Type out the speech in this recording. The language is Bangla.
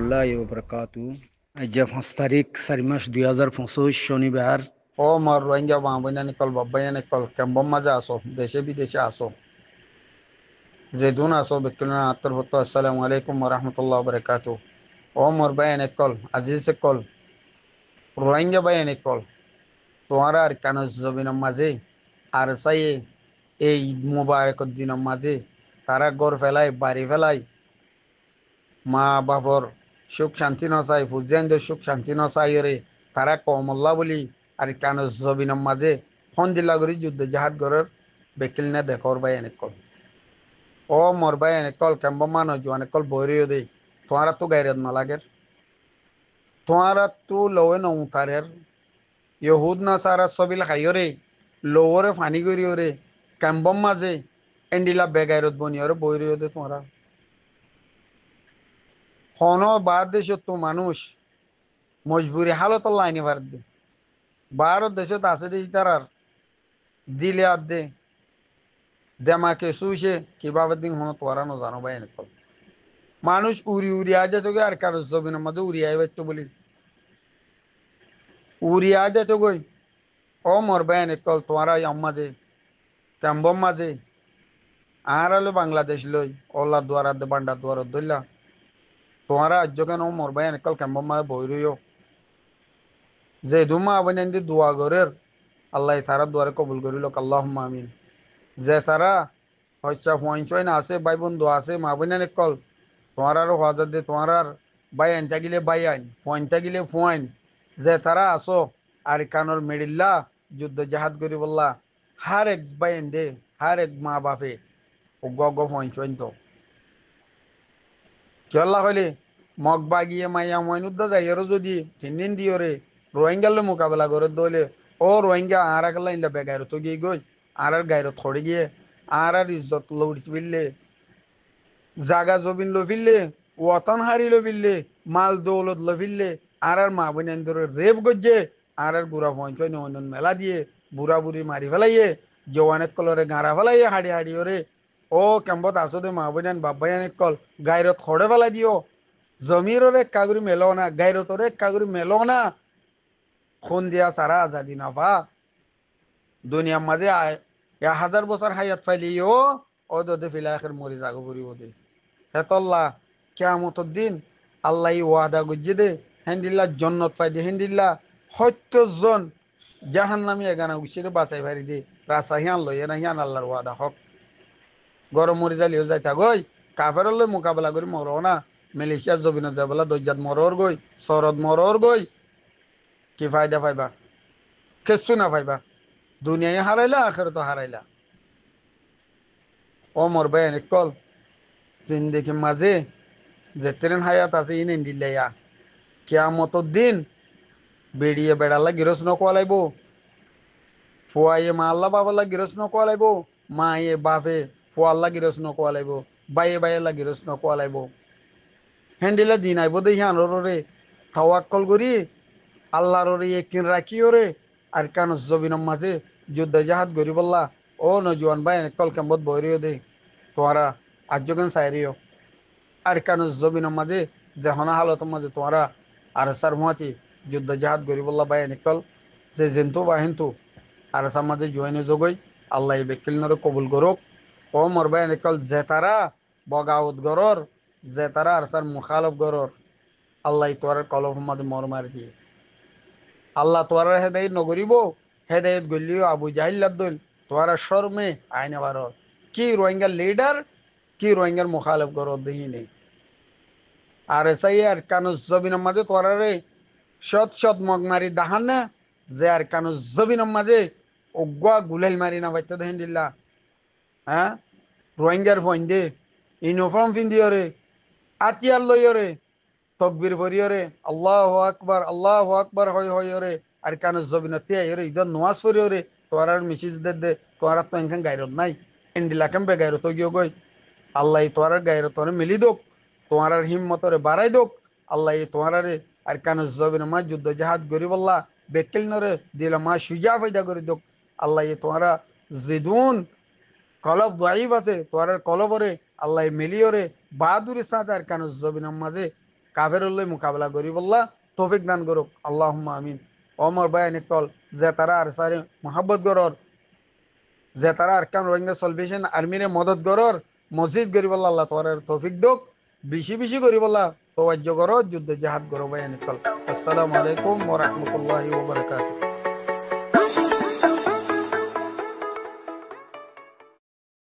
রহমতুল্লাহ বরকাতু। আজ 5 তারিখ 4 মাস 2025 শনিবার। ও মর রোহিঙ্গা বাবইনা নিকল বাব্বাইনা নিকল কেম্বম মাঝে আসো দেশে বিদেশে আসো যে দুন আসো বিকুলনা আত্তর হতো আসসালামু আলাইকুম ওয়া রাহমাতুল্লাহি ওয়া বারাকাতুহু। ও মর বায়ান নিকল আজিজ কল রোহিঙ্গা বায়ান নিকল তোমার আর কান জবিনের মাঝে আর চাই এই ঈদ মুবারকের দিনের মাঝে তারা গড় ফেলায় বাড়ি ফেলায় মা বাপর সুখ শান্তি নচাই ফুজাইন্দের সুখ শান্তি নচাই রে তারা কমল্লা বলি আর কান জবিনের মাঝে ফন্দিল্লা করি যুদ্ধ জাহাজ গড়ের বেকিল না দেখর বাই এনেকল ও মর বাই এনেকল কেম্ব মানুষ অনেকল বৈরিও দেই তোমারা তো গাইরত না লাগের তোমারা তো লওয়ে নৌতারের ইহুদ না সারা সবিল খাইরে লোরে ফানি করিও রে কেম্বম মাঝে এন্ডিলা বেগাইরত বনিয়রে বৈরিও দে তোমরা হন বাদ দেশত তো মানুষ মজবুরি হালত লাইনে ভার দে ভারত দেশত আছে দেশ তারার দিলে আর দে দেমাকে শুইছে কিভাবে দিন হন তোরানো জানো ভাই এনে মানুষ উড়ি উড়ি আজ তোকে আর কারো জমিনের মধ্যে উড়ি আই বাইতো বলি উড়ি আজ তো গই ও মর ভাই এনে কল তোমার মাঝে ক্যাম্বম মাঝে আর হলো বাংলাদেশ লই ওলা দুয়ার দে বান্ডা দুয়ার দইলা তোমারা আজ কেন ও মর ভাই এনে কল ক্যাম্বম মাঝে বই রইও যে দুমা আবনে দোয়া গরের আল্লাহ তারা দুয়ারে কবুল করিল আল্লাহুম্মা আমিন। যে তারা হচ্ছে ফুয়াইন না আছে ভাই বন্ধু আছে মা বোনের কল তোমার আরো হাজার দে তোমার আর বাই আইন থাকিলে বাই আইন ফুয়াইন থাকিলে ফুয়াইন যে তারা আসো আর কানোর মেডিল্লা যুদ্ধ জাহাজ করি বললা হার এক বাইন দে হার এক মা বাপে অজ্ঞ ফুয়াইন তো চল্লা হইলে মগ বাগিয়ে মাইয়া মইনুদ্দা যাইয়েরও যদি তিন দিও রে রোহিঙ্গালে মোকাবেলা করে দলে ও রোহিঙ্গা আর এক লাইনটা বেগাইর তো গিয়ে গই আর গাইর থড়ে গিয়ে আর ইজ্জত লৌড়ি ফিরলে জাগা জবিন লো ফিরলে ওতন হারি লো ফিরলে মাল দৌলত লো ফিরলে আর মা বোন ধরে রেপ গজ্জে আর গুড়া পঞ্চয় নন মেলা দিয়ে বুড়া বুড়ি মারি ফেলাইয়ে জওয়ানের কলরে গাঁড়া ফেলাইয়ে হাড়ি হাড়ি ওরে ও কেম্বত আসো দে মা বোন বাবাইয়ানের কল গাইরত খড়ে ফেলা দিও জমিররে কাগুরি মেলো না গাইরতরে কাগুরি মেলো না খুন দিয়া সারা আজাদি না পা দুনিয়ার মাঝে 1000 বছর হায়াত ফাইলিও ও দে ফিলা আখের মরি যাগো বুড়ি ওদে হেতল্লা কেয়ামতর দিন আল্লাহ ওয়াদা গুজ্জে দে হেন্দিল্লা জন্নত পাই দে হেন্দিল্লা 70 জন জাহান নামি এগানা উচিরে বাঁচাই ভারি দে রাসা হিয়ান লইয়ে না হিয়ান আল্লাহর ওয়াদা হক গরম মরি যালিও যাই থাকই কাফের লই মোকাবেলা করি মরো না মালয়েশিয়ার জবিন যাবলা দজ্জাত মরর গই সরদ মরর গই কি ফায়দা পাইবা কিছু না পাইবা দুনিয়ায় হারাইলা আখেরাতে হারাইলা ও মর ভাই কল জিন্দেগি মাঝে যে ট্রেন হায়াত আছে ইন দিল্লাইয়া কিয়ামতর দিন বেড়িয়ে বেড়াল্লা গিরস নকোয়ালাইব ফুয়াইয়ে মা আল্লাহ বাবাল্লা গিরস নকোয়ালাইব মায়ে বাপে ফুয়াল্লা গিরস নকোয়ালাইব বাইয়ে বাইয়েল্লা গিরস নকোয়ালাইব হ্যান্ডিলা দিন আইব দেখি আনরে তাওয়াক্কল করি আল্লাহর একিন রাখি ওরে আর কান জবিনের মাঝে যুদ্ধ জাহাজ গরি বললা ও নজওয়ান ভাই কল কেম্বত বইরিও দে তোমারা আজগন সাইরিও আর কান জবিনের মাঝে যেহনা হালতের মাঝে তোমারা আর সার হুয়াতি যুদ্ধ জাহাজ গরি বললা ভাই নিকল যে জেন্তু বা হিন্তু আর সার মাঝে জুয়াইনে যোগই আল্লাহ বেকিল নরে কবুল করুক ও মর ভাই নিকল যে তারা বগাউত গরর যে তারা আর সার মুখালফ গরর আল্লাহ তোয়ার কলম মাঝে মর মার দিয়ে আল্লাহ তোয়ার হেদায়ত নগরিব হেদায়ত গলিও আবু জাহিল্লাদ দল তোয়ার শর্মে আইনে বারর কি রোহিঙ্গার লিডার কি রোহিঙ্গার মুখালফ গরর দেহি নেই আর এসাই আর কানুস জবিনের মাঝে তোয়ারে সৎ সৎ মগ মারি দাহান না যে আর কানুস জবিনের মাঝে অগুয়া গুলাইল মারি না বাইতে দেহেন দিল্লা হ্যাঁ রোহিঙ্গার ফইন্দে ইউনিফর্ম পিন্দিওরে আতিয়ার লইয়রে তকবির ভরিয়রে আল্লাহ আকবার হয় হয়রে আর কান জবিন তিয়ারে ইদন নোয়াজ ফরিয়রে তোর আর মিসিস দে তোর তো এখান গাইরত নাই ইন্ডিলা কেমবে গাইরত গিয়ে গই আল্লাহ তোর গাইরত তোরে মিলি দোক তোমার আর হিম্মতরে বাড়াই দোক আল্লাহ তোমার আর কান জবিন মা যুদ্ধ জাহাজ গরি বললা বেকিল নরে দিলা মা সুজা ফায়দা করে দোক আল্লাহ তোমারা জিদুন কলব দাইব আছে তোর কলবরে আল্লাহ মিলিয়রে বাহাদুরের সাথে আর কান জবিনের মাঝে কাফেরুল্লাহ মোকাবেলা করি বললা তৌফিক দান করুক আল্লাহুম্মা আমিন। ওমর বায়ানি কল যে তারা আর সারি মোহাব্বত গরর যে তারা আরকান রোহিঙ্গা সলভেশন আর্মিরে মদত গরর মসজিদ গরি বললা আল্লাহ তোমার তৌফিক দোক বেশি বেশি করি বললা তোয়াজ্য করো যুদ্ধ জাহাদ করো বায়ানি কল। আসসালামু আলাইকুম ওয়া রাহমাতুল্লাহি ওয়া বারাকাতুহু।